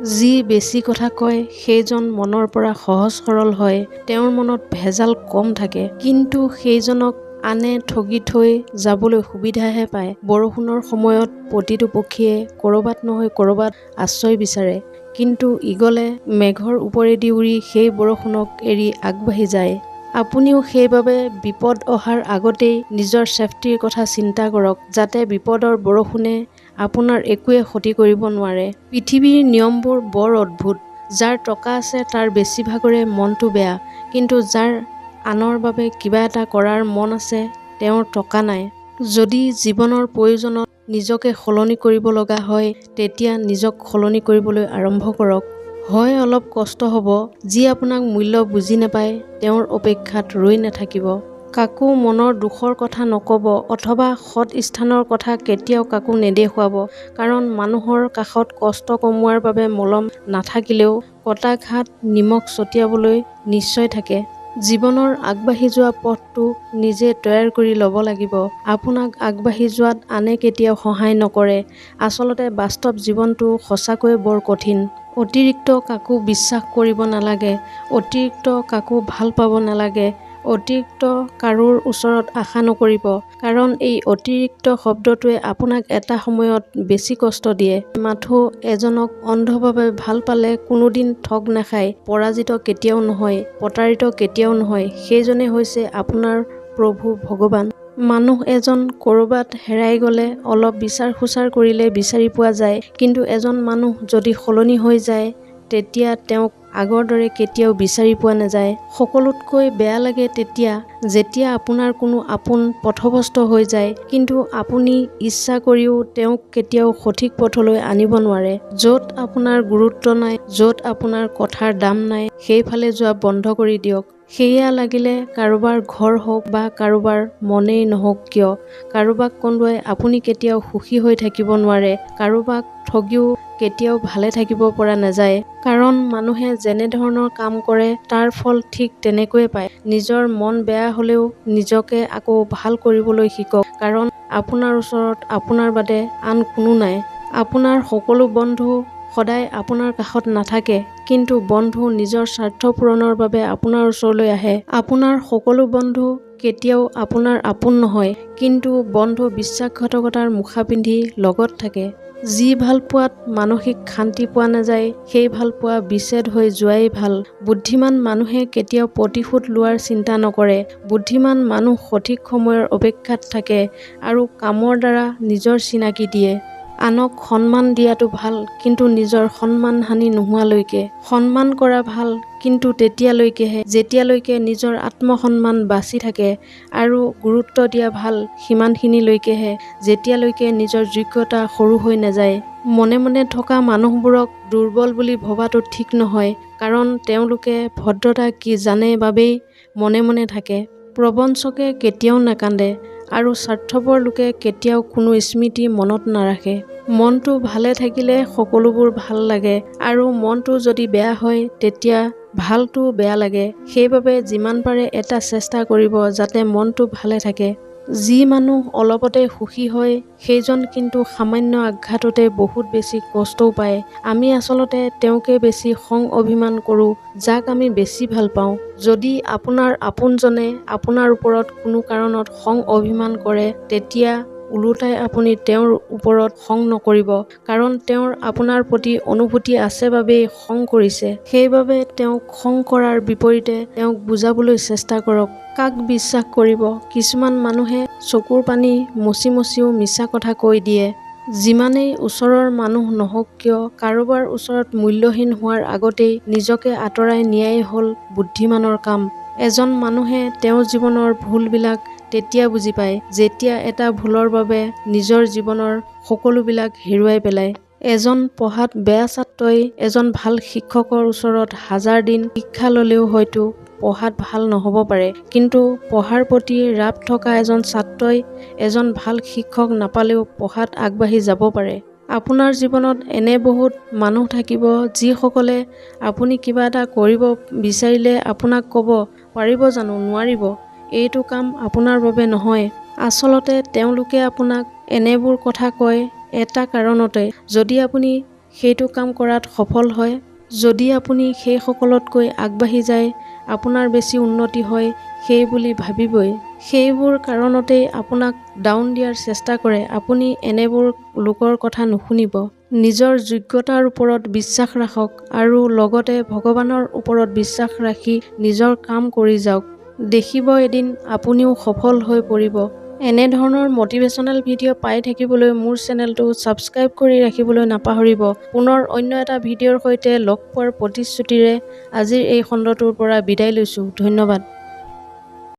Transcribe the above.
যি বেছি কথা কয় সেইজন মনৰ পৰা সহজ সৰল হয়, তেওঁৰ মনত ভেজাল কম থাকে, কিন্তু সেইজনক আনে ঠগি থৈ যাবলৈ সুবিধাহে পায়। বৰষুণৰ সময়ত প্ৰতিটো পক্ষীয়ে ক'ৰবাত নহয় ক'ৰবাত আশ্ৰয় বিচাৰে, কিন্তু ঈগলে মেঘৰ ওপৰেদি উৰি সেই বৰষুণক এৰি আগবাঢ়ি যায়। আপুনিও সেইবাবে বিপদ অহাৰ আগতেই নিজৰ ছেফটিৰ কথা চিন্তা কৰক, যাতে বিপদৰ বৰষুণে আপোনাৰ একোৱে ক্ষতি কৰিব নোৱাৰে। পৃথিৱীৰ নিয়মবোৰ বৰ অদ্ভুত। যাৰ টকা আছে তাৰ বেছিভাগৰে মনটো বেয়া, কিন্তু যাৰ আনৰ বাবে কিবা এটা কৰাৰ মন আছে তেওঁৰ টকা নাই। যদি জীৱনৰ প্ৰয়োজনত নিজকে সলনি কৰিব লগা হয়, তেতিয়া নিজক সলনি কৰিবলৈ আৰম্ভ কৰক। হয়, অলপ কষ্ট হ'ব। যি আপোনাক মূল্য বুজি নাপায় তেওঁৰ অপেক্ষাত ৰৈ নাথাকিব। কাকো মনৰ দুখৰ কথা নক'ব অথবা সৎ স্থানৰ কথা কেতিয়াও কাকো নেদেখুৱাব, কাৰণ মানুহৰ কাষত কষ্ট কমোৱাৰ বাবে মলম নাথাকিলেও কটা ঘাত নিমখ ছটিয়াবলৈ নিশ্চয় থাকে। জীৱনৰ আগবাঢ়ি যোৱা পথটো নিজে তৈয়াৰ কৰি ল'ব লাগিব। আপোনাক আগবাঢ়ি যোৱাত আনে কেতিয়াও সহায় নকৰে। আচলতে বাস্তৱ জীৱনটো সঁচাকৈয়ে বৰ কঠিন। অতিৰিক্ত কাকো বিশ্বাস কৰিব নালাগে, অতিৰিক্ত কাকো ভাল পাব নালাগে, অতিৰিক্ত কাৰোৰ ওচৰত আশা নকৰিব, কাৰণ এই অতিৰিক্ত শব্দটোৱে আপোনাক এটা সময়ত বেছি কষ্ট দিয়ে। মাথো এজনক অন্ধভাৱে ভাল পালে কোনোদিন ঠগ নাখায়, পৰাজিত কেতিয়াও নহয়, প্ৰতাৰিত কেতিয়াও নহয়। সেইজনে হৈছে আপোনাৰ প্ৰভু ভগৱান। মানুহ এজন ক'ৰবাত হেৰাই গ'লে অলপ বিচাৰ খোচাৰ কৰিলে বিচাৰি পোৱা যায়, কিন্তু এজন মানুহ যদি সলনি হৈ যায় তেতিয়া তেওঁক আগৰ দৰে কেতিয়াও বিচাৰি পোৱা নাযায়। সকলোতকৈ বেয়া লাগে তেতিয়া, যেতিয়া আপোনাৰ কোনো আপোন পথভ্ৰষ্ট হৈ যায়, কিন্তু আপুনি ইচ্ছা কৰিও তেওঁক কেতিয়াও সঠিক পথলৈ আনিব নোৱাৰে। য'ত আপোনাৰ গুৰুত্ব নাই, য'ত আপোনাৰ কথাৰ দাম নাই, সেইফালে যোৱা বন্ধ কৰি দিয়ক। সেয়া লাগিলে কাৰোবাৰ ঘৰ হওক বা কাৰোবাৰ মনেই নহওক কিয়। কাৰোবাক কন্দুৱাই আপুনি কেতিয়াও সুখী হৈ থাকিব নোৱাৰে, কাৰোবাক ঠগিও কেতিয়াও ভালে থাকিব পৰা নাযায়, কাৰণ মানুহে যেনে ধৰণৰ কাম কৰে তাৰ ফল ঠিক তেনেকৈয়ে পায়। নিজৰ মন বেয়া হ'লেও নিজকে আকৌ ভাল কৰিবলৈ শিকক, কাৰণ আপোনাৰ ওচৰত আপোনাৰ বাদে আন কোনো নাই। আপোনাৰ সকলো বন্ধু সদায় আপোনাৰ কাষত নাথাকে, কিন্তু বন্ধু নিজৰ স্বাৰ্থ পূৰণৰ বাবে আপোনাৰ ওচৰলৈ আহে। আপোনাৰ সকলো বন্ধু কেতিয়াও আপোনাৰ আপোন নহয়, কিন্তু বন্ধু বিশ্বাসঘাতকতাৰ মুখা পিন্ধি লগত থাকে। যি ভাল পোৱাত মানসিক শান্তি পোৱা নাযায়, সেই ভাল পোৱা বিচ্ছেদ হৈ যোৱাই ভাল। বুদ্ধিমান মানুহে কেতিয়াও প্ৰতিশোধ লোৱাৰ চিন্তা নকৰে। বুদ্ধিমান মানুহ সঠিক সময়ৰ অপেক্ষাত থাকে আৰু কামৰ দ্বাৰা নিজৰ চিনাকি দিয়ে। আনক সন্মান দিয়াটো ভাল, কিন্তু নিজৰ সন্মান হানি নোহোৱালৈকে। সন্মান কৰা ভাল, কিন্তু তেতিয়ালৈকেহে যেতিয়ালৈকে নিজৰ আত্মসন্মান বাচি থাকে, আৰু গুৰুত্ব দিয়া ভাল সিমানখিনিলৈকেহে যেতিয়ালৈকে নিজৰ যোগ্যতা সৰু হৈ নাযায়। মনে মনে থকা মানুহবোৰক দুৰ্বল বুলি ভবাটো ঠিক নহয়, কাৰণ তেওঁলোকে ভদ্ৰতা কি জানে বাবেই মনে মনে থাকে। প্ৰবঞ্চকে কেতিয়াও নাকান্দে, আৰু স্বাৰ্থপৰ লোকে কেতিয়াও কোনো স্মৃতি মনত নাৰাখে। মনটো ভালে থাকিলে সকলোবোৰ ভাল লাগে, আৰু মনটো যদি বেয়া হয় তেতিয়া ভালটো বেয়া লাগে। সেইবাবে যিমান পাৰে এটা চেষ্টা কৰিব যাতে মনটো ভালে থাকে। যি মানুহ অলপতে সুখী হয় সেইজন কিন্তু সামান্য আঘাততে বহুত বেছি কষ্টও পায়। আমি আচলতে তেওঁকে বেছি খং অভিমান কৰোঁ যাক আমি বেছি ভাল পাওঁ। যদি আপোনাৰ আপোনজনে আপোনাৰ ওপৰত কোনো কাৰণত খং অভিমান কৰে, তেতিয়া ওলোটাই আপুনি তেওঁৰ ওপৰত খং নকৰিব, কাৰণ তেওঁৰ আপোনাৰ প্ৰতি অনুভূতি আছে বাবেই খং কৰিছে। সেইবাবে তেওঁক খং কৰাৰ বিপৰীতে তেওঁক বুজাবলৈ চেষ্টা কৰক। কাক বিশ্বাস কৰিব? কিছুমান মানুহে চকুৰ পানী মচি মচিও মিছা কথা কৈ দিয়ে। যিমানেই ওচৰৰ মানুহ নহওক কিয়, কাৰোবাৰ ওচৰত মূল্যহীন হোৱাৰ আগতেই নিজকে আঁতৰাই নিয়াই হ'ল বুদ্ধিমানৰ কাম। এজন মানুহে তেওঁৰ জীৱনৰ ভুলবিলাক তেতিয়া বুজি পায় যেতিয়া এটা ভুলৰ বাবে নিজৰ জীৱনৰ সকলোবিলাক হেৰুৱাই পেলায়। এজন পঢ়াত বেয়া ছাত্ৰই এজন ভাল শিক্ষকৰ ওচৰত হাজাৰ দিন শিক্ষা ল'লেও হয়তো পঢ়াত ভাল নহ'ব পাৰে, কিন্তু পঢ়াৰ প্ৰতি ৰাপ থকা এজন ছাত্ৰই এজন ভাল শিক্ষক নাপালেও পঢ়াত আগবাঢ়ি যাব পাৰে। আপোনাৰ জীৱনত এনে বহুত মানুহ থাকিব যিসকলে আপুনি কিবা এটা কৰিব বিচাৰিলে আপোনাক ক'ব, পাৰিব জানো? নোৱাৰিব, এইটো কাম আপোনাৰ বাবে নহয়। আচলতে তেওঁলোকে আপোনাক এনেবোৰ কথা কয় এটা কাৰণতে, যদি আপুনি সেইটো কাম কৰাত সফল হয়। যদি আপুনি সেইসকলতকৈ আগবাঢ়ি যায়, আপোনাৰ বেছি উন্নতি হয় সেই বুলি ভাবিবই। সেইবোৰ কাৰণতেই আপোনাক ডাউন দিয়াৰ চেষ্টা কৰে। আপুনি এনেবোৰ লোকৰ কথা নুশুনিব। নিজৰ যোগ্যতাৰ ওপৰত বিশ্বাস ৰাখক আৰু লগতে ভগৱানৰ ওপৰত বিশ্বাস ৰাখি নিজৰ কাম কৰি যাওক। দেখিব এদিন আপুনিও সফল হৈ পৰিব। এনেধৰণৰ মটিভেশ্যনেল ভিডিঅ' পাই থাকিবলৈ মোৰ চেনেলটো ছাবস্ক্ৰাইব কৰি ৰাখিবলৈ নাপাহৰিব। পুনৰ অন্য এটা ভিডিঅ'ৰ সৈতে লগ পোৱাৰ প্ৰতিশ্ৰুতিৰে আজিৰ এই খণ্ডটোৰ পৰা বিদায় লৈছোঁ। ধন্যবাদ।